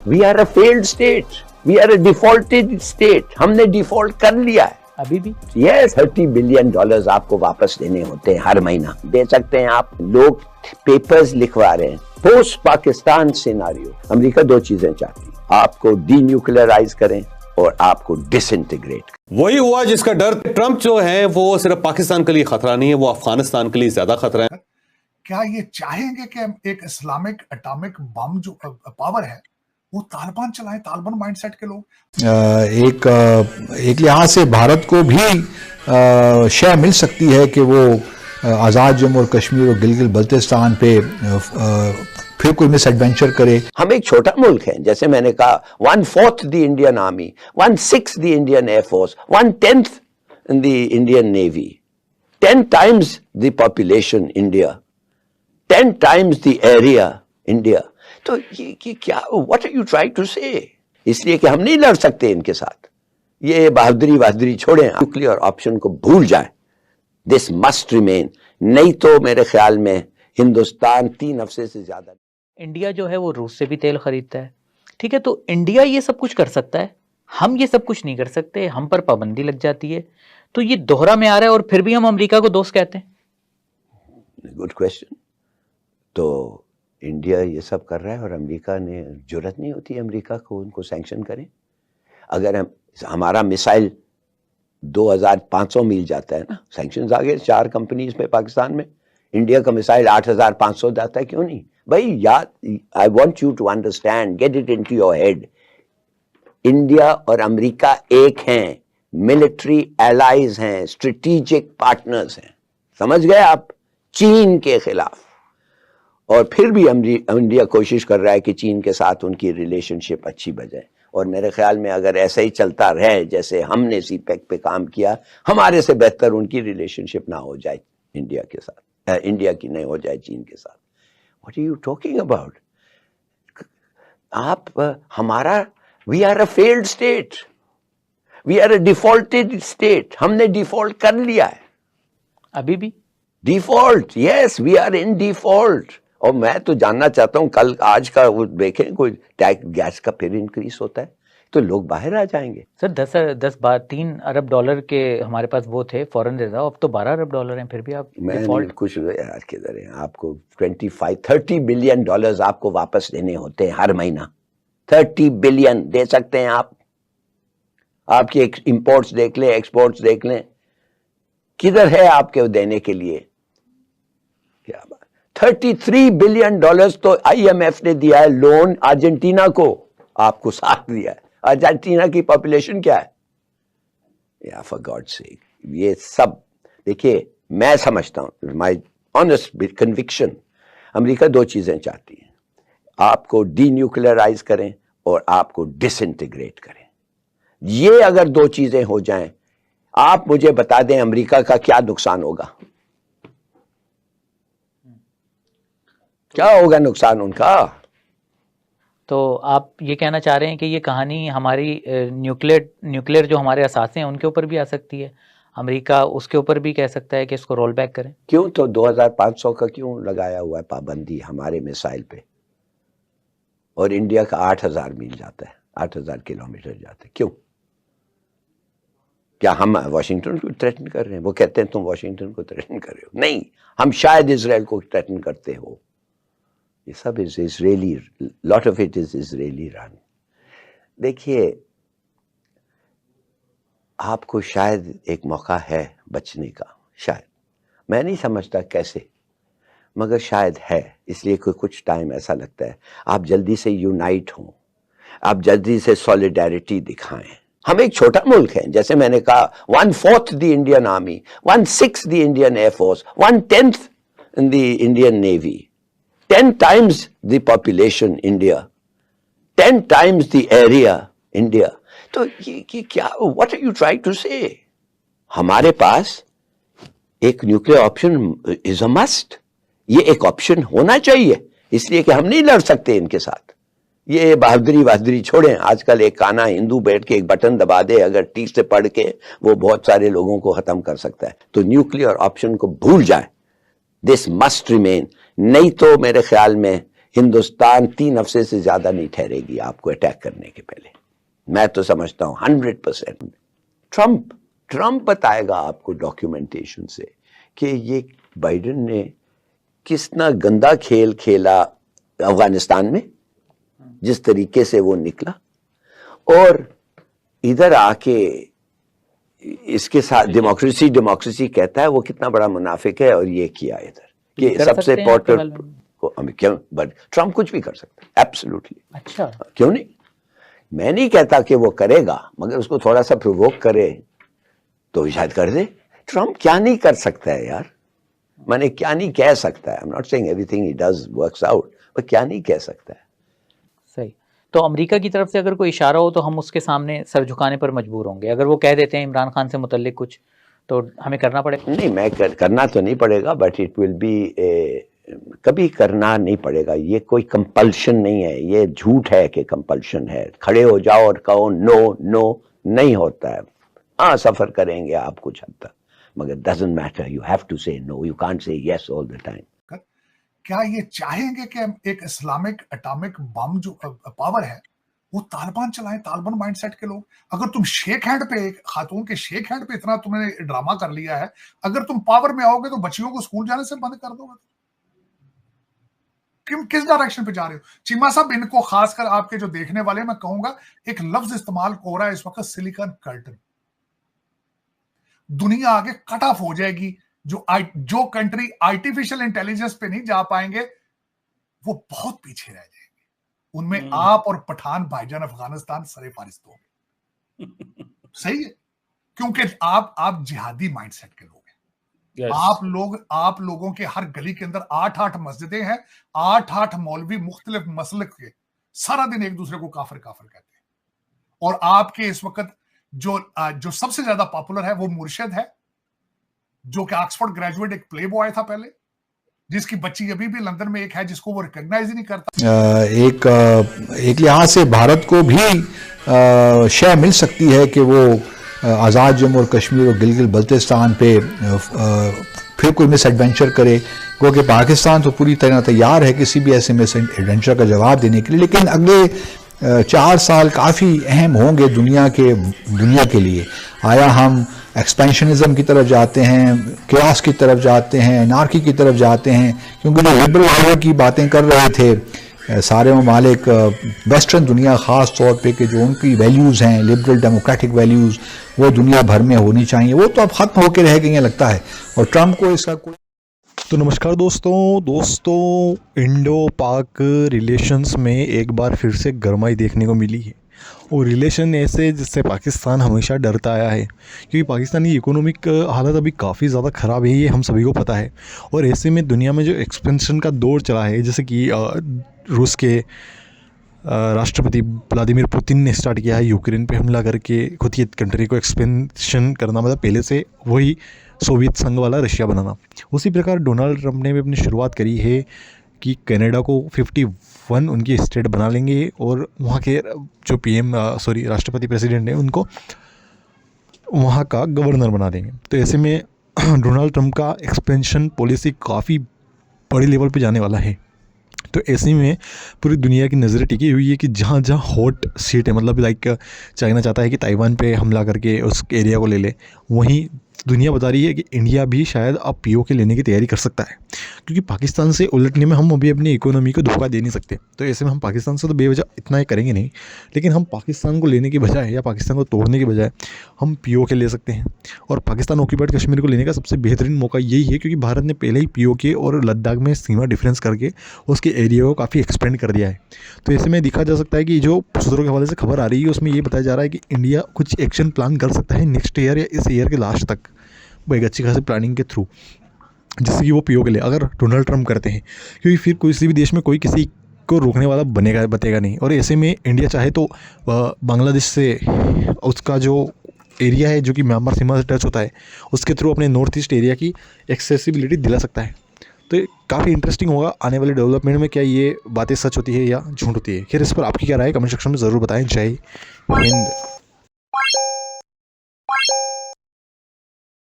We are a failed state, we are a defaulted state. हमने default कर लिया है अभी भी। यस, $30 बिलियन आपको वापस देने होते हैं हर महीना। दे सकते हैं आप। लोग पेपर्स लिखवा रहे हैं। पोस्ट पाकिस्तान सिनारियो, अमेरिका दो चीजें चाहती है, आपको डीन्यूक्लियराइज करें और आपको डिसइंटीग्रेट। वही हुआ जिसका डर। ट्रंप जो है वो सिर्फ पाकिस्तान के लिए खतरा नहीं है, वो अफगानिस्तान के लिए ज्यादा खतरा है। क्या ये चाहेंगे कि एक इस्लामिक एटॉमिक बम जो पावर है वो तालिबान चलाएं, तालिबान माइंडसेट के लोग? एक लिहाज से भारत को भी शय मिल सकती है कि वो आज़ाद जम्मू और कश्मीर और गिलगित बल्तिस्तान पे फिर कोई मिस एडवेंचर करे। हम एक छोटा मुल्क है, जैसे मैंने कहा 1/4 the Indian army, 1/6 the Indian air force, 1/10 in the Indian navy, 10 times the population India, 10 times the area India. तो ये क्या, what are you trying to say? इसलिए कि हम नहीं लड़ सकते इनके साथ। ये बहादुरी छोड़ें, न्यूक्लियर ऑप्शन को भूल जाएं। दिस मस्ट रिमेन, नहीं तो मेरे ख्याल में हिंदुस्तान 3 हफ्ते से ज्यादा। इंडिया जो है वो रूस से भी तेल खरीदता है, ठीक है, तो इंडिया ये सब कुछ कर सकता है, हम ये सब कुछ नहीं कर सकते, हम पर पाबंदी लग जाती है। तो ये दोहरा में आ रहा है और फिर भी हम अमेरिका को दोस्त कहते हैं। Good question. तो इंडिया ये सब कर रहा है और अमेरिका ने जरूरत नहीं होती अमेरिका को उनको सैंक्शन करें। अगर हमारा मिसाइल 2500 मील जाता है ना, सैंक्शन आ गए 4 कंपनीज में पाकिस्तान में, इंडिया का मिसाइल 8500 जाता है, क्यों नहीं भाई? याद, I want you to understand, get it into your head, India और अमेरिका एक हैं, मिलिट्री एलाइज हैं, स्ट्रेटेजिक पार्टनर्स हैं, समझ गए आप? चीन के खिलाफ। और फिर भी इंडिया कोशिश कर रहा है कि चीन के साथ उनकी रिलेशनशिप अच्छी बने। और मेरे ख्याल में अगर ऐसा ही चलता रहे जैसे हमने सीपेक पे काम किया, हमारे से बेहतर उनकी रिलेशनशिप ना हो जाए इंडिया के साथ, इंडिया की नहीं हो जाए चीन के साथ। What are you talking about? आप हमारा, we are a failed state, we are a defaulted state. हमने डिफॉल्ट कर लिया है अभी भी। Default, yes, we are in default. और मैं तो जानना चाहता हूं, कल आज का वो देखें, कोई टैक्स गैस का फिर इंक्रीज होता है तो लोग बाहर आ जाएंगे। सर 3 अरब डॉलर के हमारे पास वो थे फॉरेन रिजर्व, अब तो 12 अरब डॉलर हैं, फिर भी आप डिफॉल्ट। कुछ यार किधर है, आपको 25-30 बिलियन डॉलर्स आपको वापस देने होते हैं हर महीना। 30 बिलियन दे सकते हैं आप? आपकी इंपोर्ट्स देख लें, एक्सपोर्ट्स देख लें, किधर है आपके देने के लिए? क्या बात, 33 बिलियन डॉलर्स तो IMF ने दिया है लोन अर्जेंटीना को, आपको साथ दिया है। अर्जेंटीना की पॉपुलेशन क्या है? या फॉर गॉड्स सेक, ये सब देखिए, मैं समझता हूं, माय ऑनेस्ट कन्विक्शन, अमेरिका दो चीजें चाहती है, आपको डीन्यूक्लियराइज करें और आपको डिसइंटीग्रेट करें। ये अगर 2 चीजें हो जाएं, आप मुझे बता दें अमेरिका का क्या नुकसान होगा? क्या होगा नुकसान उनका? तो आप ये कहना चाह रहे हैं कि ये कहानी हमारी न्यूक्लियर जो हमारे असासे हैं उनके ऊपर भी आ सकती है, अमेरिका उसके ऊपर भी कह सकता है कि इसको रोल बैक करें। क्यों? तो 2500 का क्यों लगाया हुआ है पाबंदी हमारे मिसाइल पे? और इंडिया का 8000 मील जाता है, 8000 किलोमीटर जाता है, क्यों? क्या हम वाशिंगटन को थ्रेटन कर रहे हैं? वो कहते हैं तुम वाशिंगटन को थ्रेटन कर रहे हो। नहीं, हम शायद इजराइल को थ्रेटन करते हो। ये सब Israeli, lot of it is Israeli run. देखिए, आपको शायद एक मौका है बचने का, शायद, मैं नहीं समझता कैसे, मगर शायद है। इसलिए कुछ टाइम ऐसा लगता है आप जल्दी से यूनाइट हों, आप जल्दी से सॉलिडारिटी दिखाएं। हम एक छोटा मुल्क है, जैसे मैंने कहा 1/4 the Indian army, 1/6 the Indian air force, 1/10 in the Indian navy, 10 times the population India, 10 times the area India। तो ये क्या, what are you trying to say? हमारे पास एक nuclear option is a must, ये एक ऑप्शन होना चाहिए, इसलिए कि हम नहीं लड़ सकते इनके साथ। ये बहादुरी छोड़ें। आजकल एक काना हिंदू बैठ के एक बटन दबा दे, अगर ठीक से पढ़ के, वो बहुत सारे लोगों को खत्म कर सकता है। तो न्यूक्लियर ऑप्शन को भूल जाए, दिस मस्ट रिमेन, नहीं तो मेरे ख्याल में हिंदुस्तान 3 हफ्ते से ज्यादा नहीं ठहरेगी आपको अटैक करने के पहले। मैं तो समझता हूं 100%। ट्रंप बताएगा आपको डॉक्यूमेंटेशन से कि ये बाइडेन ने कितना गंदा खेल खेला अफगानिस्तान में, जिस तरीके से वो निकला, और इधर आके इसके साथ डेमोक्रेसी कहता है, वो कितना बड़ा मुनाफिक है, और ये किया इधर कि सबसे इम्पोर्टेंट क्यों, बट ट्रंप कुछ भी कर सकता है एब्सोल्युटली। अच्छा, क्यों नहीं? मैं नहीं कहता कि वो करेगा, मगर उसको थोड़ा सा प्रोवोक करे तो शायद कर दे। ट्रंप क्या नहीं कर सकता है यार, माने क्या नहीं कह सकता है। I am not saying everything he does works out, पर क्या नहीं कह सकता है। सही। तो अमेरिका की तरफ से अगर कोई इशारा हो तो हम उसके सामने सर झुकाने पर मजबूर होंगे। अगर वो कह देते हैं इमरान खान से मुतल्लिक कुछ, तो हमें करना पड़ेगा? नहीं, मैं करना तो नहीं पड़ेगा, बट इट विल बी कभी करना नहीं पड़ेगा। ये कोई कंपल्शन नहीं है, ये झूठ है कि कंपल्शन है। खड़े हो जाओ और कहो नो नहीं होता है। हाँ, सफर करेंगे आप कुछ हद तक, मगर doesn't matter, you have to say no, you can't say yes all the time. क्या ये चाहेंगे कि एक इस्लामिक एटॉमिक बम जो पावर है वो तालिबान चलाएं, तालिबान माइंडसेट के लोग? अगर तुम शेक हैंड पे, एक खातून के शेक हैंड पे इतना तुमने ड्रामा कर लिया है, अगर तुम पावर में आओगे तो बच्चियों को स्कूल जाने से बंद कर दोगे। किस डायरेक्शन पे जा रहे हो चीमा साहब? इनको खासकर आपके जो देखने वाले, मैं कहूंगा एक लफ्ज इस्तेमाल हो रहा है इस वक्त, सिलिकॉन कर्टन। दुनिया आगे कट ऑफ हो जाएगी। जो कंट्री आर्टिफिशियल इंटेलिजेंस पे नहीं जा पाएंगे वो बहुत पीछे रह जाएंगे। उनमें आप और पठान भाईजान अफगानिस्तान सरे फारिस्त होंगे। सही है, क्योंकि आप जिहादी माइंडसेट के लोग हैं। yes. आप लोगों के हर गली के अंदर 8 मस्जिदें हैं, 8 मौलवी मुख्तलिफ मसलक के, सारा दिन एक दूसरे को काफिर कहते हैं। और आपके इस वक्त जो सबसे ज्यादा पॉपुलर है वो मुर्शिद है, जो कि ऑक्सफोर्ड ग्रेजुएट, एक प्ले बॉय था पहले, जिसकी बच्ची अभी भी लंदन में एक है जिसको वो रिकॉग्नाइज ही नहीं करता। एक लिहाज से भारत को भी शय मिल सकती है कि वो आज़ाद जम्मू और कश्मीर और गिलगित बल्तिस्तान पे फिर कोई मिस एडवेंचर करे, क्योंकि पाकिस्तान तो पूरी तरह तैयार है किसी भी ऐसे मिस एडवेंचर का जवाब देने के लिए। लेकिन अगले 4 साल काफ़ी अहम होंगे दुनिया के लिए। आया हम एक्सपेंशनिज्म की तरफ जाते हैं, क्यास की तरफ जाते हैं, नार्की की तरफ जाते हैं, क्योंकि जो लिबरल वालों की बातें कर रहे थे सारे ममालिक वेस्टर्न दुनिया ख़ास तौर पे कि जो उनकी वैल्यूज़ हैं, लिबरल डेमोक्रेटिक वैल्यूज़, वो दुनिया भर में होनी चाहिए, वो तो अब ख़त्म होकर रह गई हैं लगता है। और ट्रंप को इसका कोई तो नमस्कार दोस्तों, इंडो पाक रिलेशंस में एक बार फिर से गरमाई देखने को मिली है। और रिलेशन ऐसे जिससे पाकिस्तान हमेशा डरता आया है, क्योंकि पाकिस्तानी इकोनॉमिक हालत अभी काफ़ी ज़्यादा ख़राब है, ये हम सभी को पता है। और ऐसे में दुनिया में जो एक्सपेंशन का दौर चला है, जैसे कि रूस के राष्ट्रपति व्लादिमीर पुतिन ने स्टार्ट किया है यूक्रेन पे हमला करके खुद की कंट्री को एक्सपेंशन करना, मतलब पहले से वही सोवियत संघ वाला रशिया बनाना। उसी प्रकार डोनाल्ड ट्रंप ने भी अपनी शुरुआत करी है कि कनाडा को 51 उनकी स्टेट बना लेंगे और वहाँ के जो राष्ट्रपति प्रेसिडेंट हैं उनको वहाँ का गवर्नर बना देंगे। तो ऐसे में डोनाल्ड ट्रंप का एक्सपेंशन पॉलिसी काफ़ी बड़े लेवल पे जाने वाला है। तो ऐसे में पूरी दुनिया की नज़रें टिकी हुई है कि जहाँ जहाँ हॉट सीट है, मतलब लाइक चाइना चाहता है कि ताइवान पे हमला करके उस एरिया को ले ले, वहीं दुनिया बता रही है कि इंडिया भी शायद अब पीओके लेने की तैयारी कर सकता है, क्योंकि पाकिस्तान से उलटने में हम अभी अपनी इकोनॉमी को धोखा दे नहीं सकते। तो ऐसे में हम पाकिस्तान से तो बेवजह इतना ही करेंगे नहीं, लेकिन हम पाकिस्तान को लेने की बजाय या पाकिस्तान को तोड़ने की बजाय हम पीओके ले सकते हैं। और पाकिस्तान ऑक्यूपाइड कश्मीर को लेने का सबसे बेहतरीन मौका यही है, क्योंकि भारत ने पहले ही पीओके और लद्दाख में सीमा डिफरेंस करके उसके एरिया को काफ़ी एक्सपेंड कर दिया है। तो ऐसे में देखा जा सकता है कि जो सूत्रों के हवाले से खबर आ रही है उसमें ये बताया जा रहा है कि इंडिया कुछ एक्शन प्लान कर सकता है नेक्स्ट ईयर या इस ईयर के लास्ट तक, एक अच्छी खासी प्लानिंग के थ्रू, जिससे कि वो पीओके ले अगर डोनाल्ड ट्रंप करते हैं, क्योंकि फिर किसी भी देश में कोई किसी को रोकने वाला बतेगा नहीं। और ऐसे में इंडिया चाहे तो बांग्लादेश से उसका जो एरिया है जो कि म्यांमार सीमा से टच होता है उसके थ्रू अपने नॉर्थ ईस्ट एरिया की एक्सेसिबिलिटी दिला सकता है। तो काफ़ी इंटरेस्टिंग होगा आने वाले डेवलपमेंट में, क्या ये बातें सच होती है या झूठ होती है। खैर इस पर आपकी क्या राय है कमेंट सेक्शन में ज़रूर बताएं। जय हिंद।